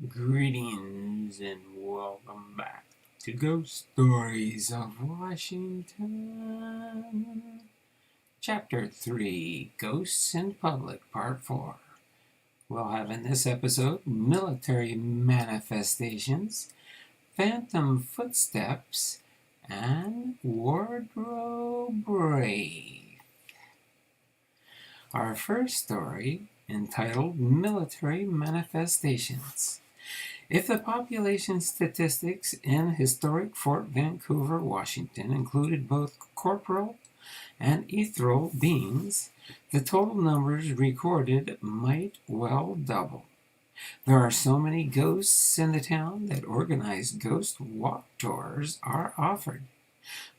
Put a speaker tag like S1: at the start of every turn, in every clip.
S1: Greetings and welcome back to Ghost Stories of Washington. Chapter 3, Ghosts in Public, Part 4. We'll have in this episode military manifestations, phantom footsteps, and wardrobe wraith. Our first story, entitled Military Manifestations. If the population statistics in historic Fort Vancouver, Washington included both corporeal and ethereal beings, the total numbers recorded might well double. There are so many ghosts in the town that organized ghost walk tours are offered.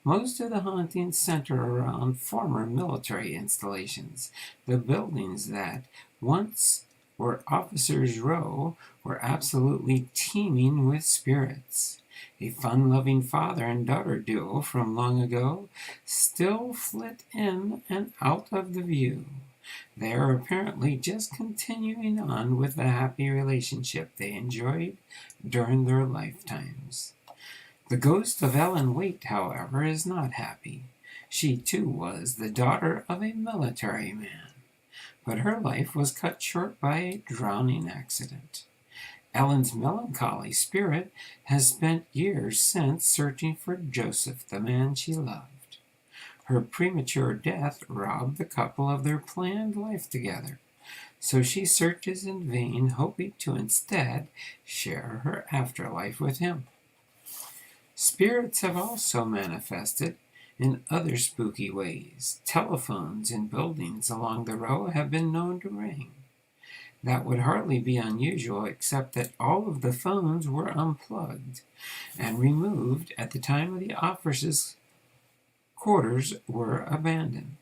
S1: Most of the hauntings center around former military installations. The buildings that once were Officers' Row were absolutely teeming with spirits. A fun-loving father and daughter duo from long ago still flit in and out of the view. They are apparently just continuing on with the happy relationship they enjoyed during their lifetimes. The ghost of Ellen Waite, however, is not happy. She, too, was the daughter of a military man, but her life was cut short by a drowning accident. Ellen's melancholy spirit has spent years since searching for Joseph, the man she loved. Her premature death robbed the couple of their planned life together, so she searches in vain, hoping to instead share her afterlife with him. Spirits have also manifested in other spooky ways. Telephones in buildings along the row have been known to ring. That would hardly be unusual, except that all of the phones were unplugged and removed at the time the officers' quarters were abandoned.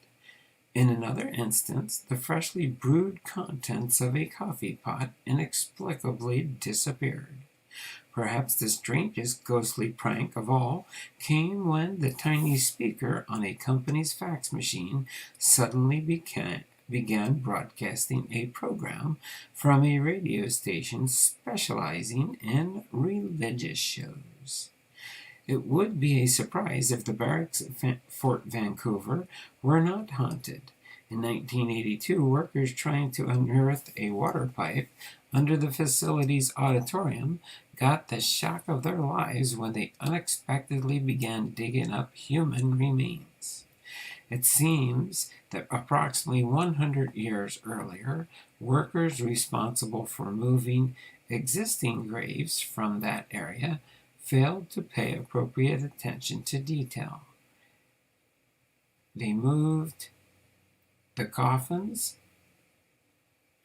S1: In another instance, the freshly brewed contents of a coffee pot inexplicably disappeared. Perhaps the strangest ghostly prank of all came when the tiny speaker on a company's fax machine suddenly began broadcasting a program from a radio station specializing in religious shows. It would be a surprise if the barracks at Fort Vancouver were not haunted. In 1982, workers trying to unearth a water pipe under the facility's auditorium got the shock of their lives when they unexpectedly began digging up human remains. It seems that approximately 100 years earlier, workers responsible for moving existing graves from that area failed to pay appropriate attention to detail. They moved the coffins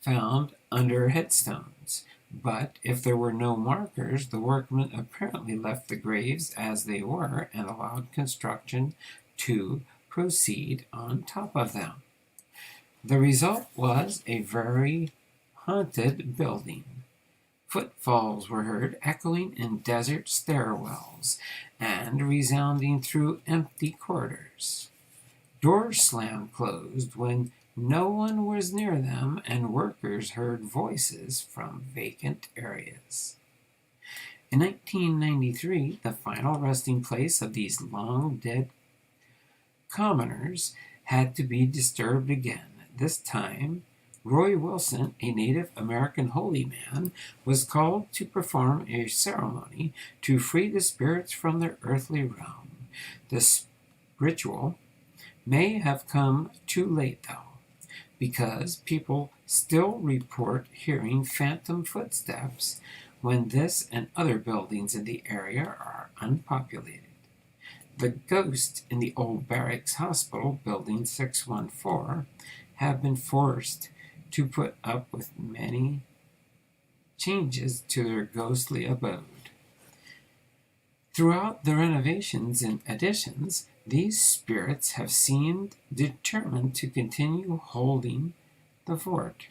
S1: found under headstones, but if there were no markers, the workmen apparently left the graves as they were and allowed construction to proceed on top of them. The result was a very haunted building. Footfalls were heard echoing in desert stairwells and resounding through empty corridors. Doors slammed closed when no one was near them, and workers heard voices from vacant areas. In 1993, the final resting place of these long-dead commoners had to be disturbed again. This time, Roy Wilson, a Native American holy man, was called to perform a ceremony to free the spirits from their earthly realm. This ritual may have come too late, though, because people still report hearing phantom footsteps when this and other buildings in the area are unpopulated. The ghosts in the old barracks hospital, Building 614, have been forced to put up with many changes to their ghostly abode. Throughout the renovations and additions, these spirits have seemed determined to continue holding the fort.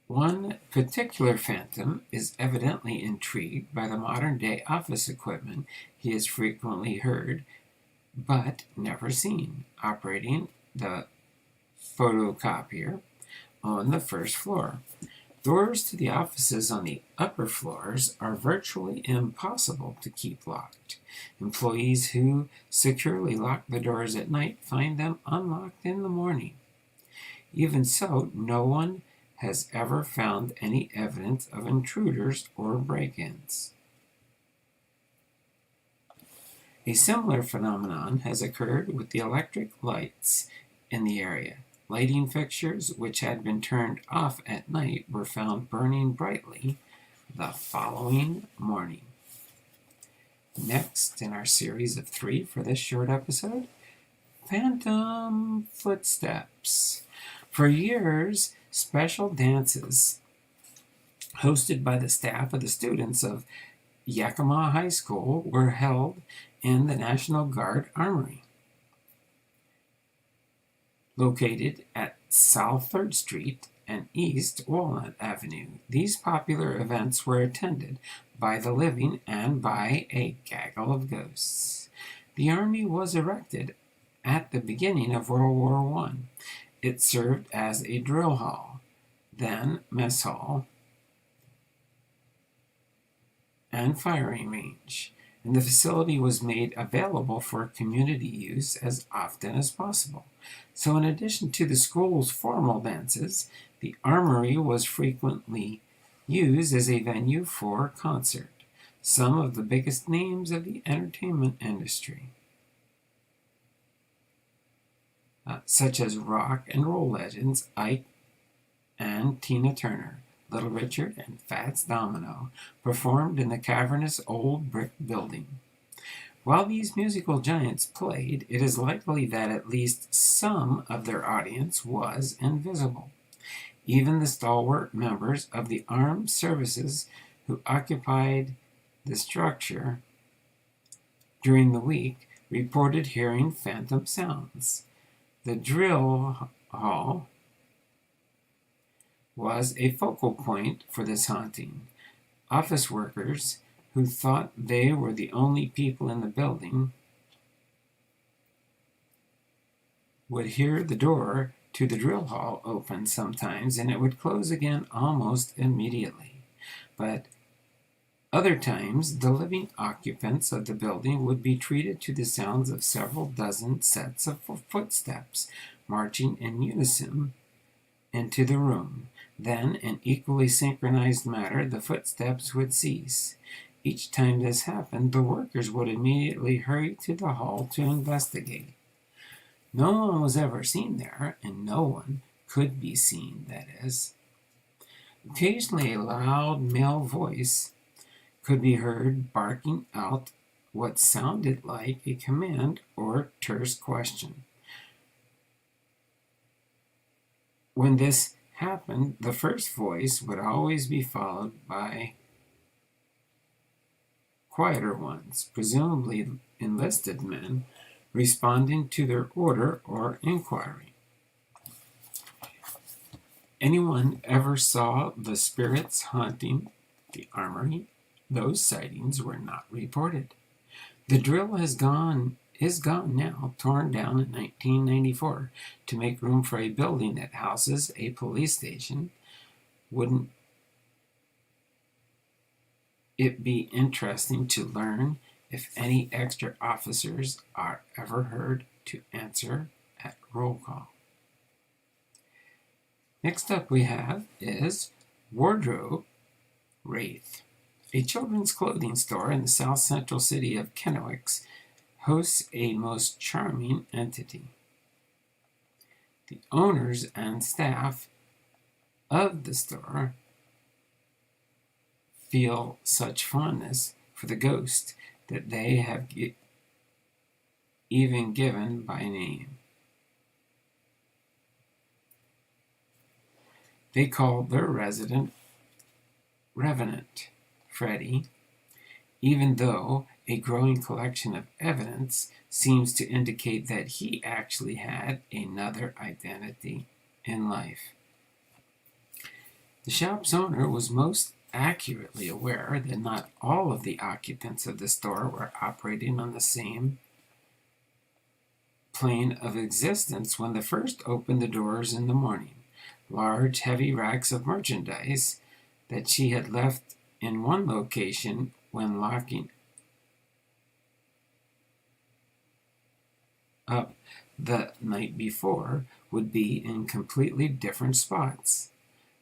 S1: One particular phantom is evidently intrigued by the modern-day office equipment he has frequently heard, but never seen, operating the photocopier on the first floor. Doors to the offices on the upper floors are virtually impossible to keep locked. Employees who securely lock the doors at night find them unlocked in the morning. Even so, no one has ever found any evidence of intruders or break-ins. A similar phenomenon has occurred with the electric lights in the area. Lighting fixtures, which had been turned off at night, were found burning brightly the following morning. Next in our series of 3 for this short episode, phantom footsteps. For years, special dances hosted by the staff of the students of Yakima High School were held in the National Guard Armory, located at South 3rd Street and East Walnut Avenue. These popular events were attended by the living and by a gaggle of ghosts. The Army was erected at the beginning of World War I. It served as a drill hall, then mess hall, and firing range, and the facility was made available for community use as often as possible. So in addition to the school's formal dances, the armory was frequently used as a venue for concert. Some of the biggest names of the entertainment industry, such as rock and roll legends Ike and Tina Turner, Little Richard, and Fats Domino, performed in the cavernous old brick building. While these musical giants played, it is likely that at least some of their audience was invisible. Even the stalwart members of the armed services who occupied the structure during the week reported hearing phantom sounds. The drill hall was a focal point for this haunting. Office workers who thought they were the only people in the building would hear the door to the drill hall open sometimes, and it would close again almost immediately. But other times, the living occupants of the building would be treated to the sounds of several dozen sets of footsteps marching in unison into the room. Then, in equally synchronized manner, the footsteps would cease. Each time this happened, the workers would immediately hurry to the hall to investigate. No one was ever seen there, and no one could be seen, that is. Occasionally, a loud male voice could be heard barking out what sounded like a command or terse question. When this happened, the first voice would always be followed by quieter ones, presumably enlisted men, responding to their order or inquiry. Anyone ever saw the spirits haunting the armory? Those sightings were not reported. The drill is gone now, torn down in 1994 to make room for a building that houses a police station. Wouldn't it be interesting to learn if any extra officers are ever heard to answer at roll call? Next up we have is Wardrobe Wraith. A children's clothing store in the south central city of Kennewick hosts a most charming entity. The owners and staff of the store feel such fondness for the ghost that they have even given by name. They call their resident Revenant Freddy, even though a growing collection of evidence seems to indicate that he actually had another identity in life. The shop's owner was most accurately aware that not all of the occupants of the store were operating on the same plane of existence when they first opened the doors in the morning. large, heavy racks of merchandise that she had left in one location when locking up the night before would be in completely different spots.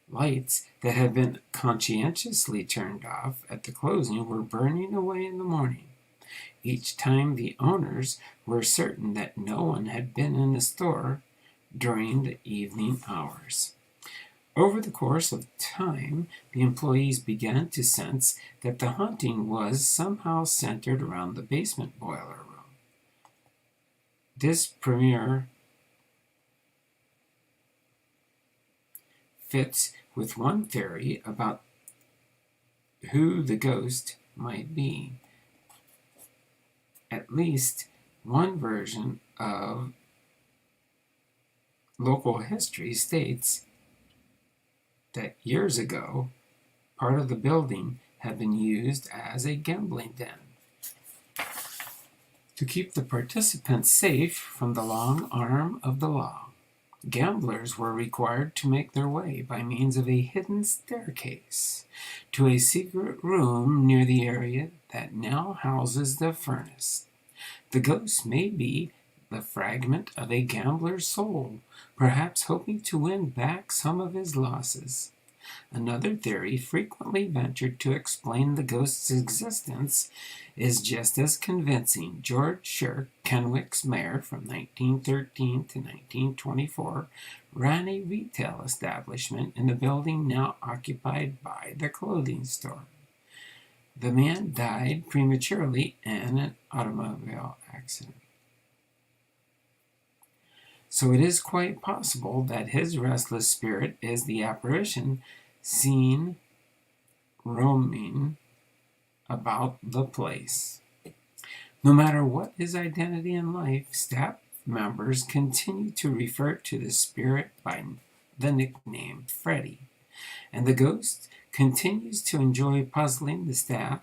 S1: Lights that had been conscientiously turned off at the closing were burning away in the morning. Each time the owners were certain that no one had been in the store during the evening hours. Over the course of time, the employees began to sense that the haunting was somehow centered around the basement boiler room. This premiere fits with one theory about who the ghost might be. At least one version of local history states that years ago, part of the building had been used as a gambling den. To keep the participants safe from the long arm of the law, gamblers were required to make their way by means of a hidden staircase to a secret room near the area that now houses the furnace. The ghost may be the fragment of a gambler's soul, perhaps hoping to win back some of his losses. Another theory frequently ventured to explain the ghost's existence is just as convincing. George Shirk, Kenwick's mayor from 1913 to 1924, ran a retail establishment in the building now occupied by the clothing store. The man died prematurely in an automobile accident. So it is quite possible that his restless spirit is the apparition seen roaming about the place. No matter what his identity in life, staff members continue to refer to the spirit by the nickname Freddy, and the ghost continues to enjoy puzzling the staff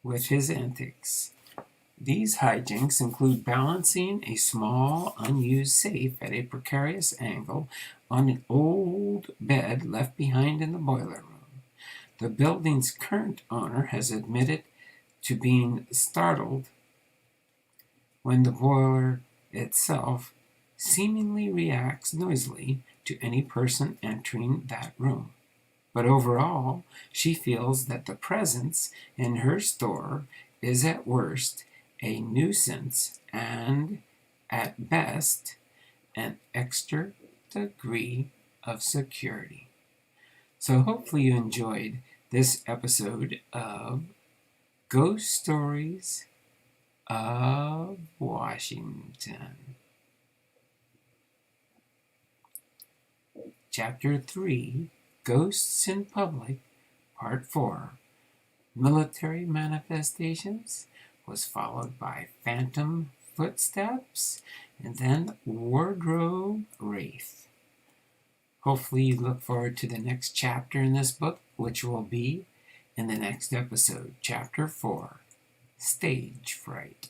S1: with his antics. These hijinks include balancing a small, unused safe at a precarious angle on an old bed left behind in the boiler room. The building's current owner has admitted to being startled when the boiler itself seemingly reacts noisily to any person entering that room. But overall, she feels that the presence in her store is at worst a nuisance and, at best, an extra degree of security. So hopefully you enjoyed this episode of Ghost Stories of Washington. Chapter 3, Ghosts in Public, Part 4, Military Manifestations, was followed by Phantom Footsteps, and then Wardrobe Wraith. Hopefully you look forward to the next chapter in this book, which will be in the next episode, Chapter 4, Stage Fright.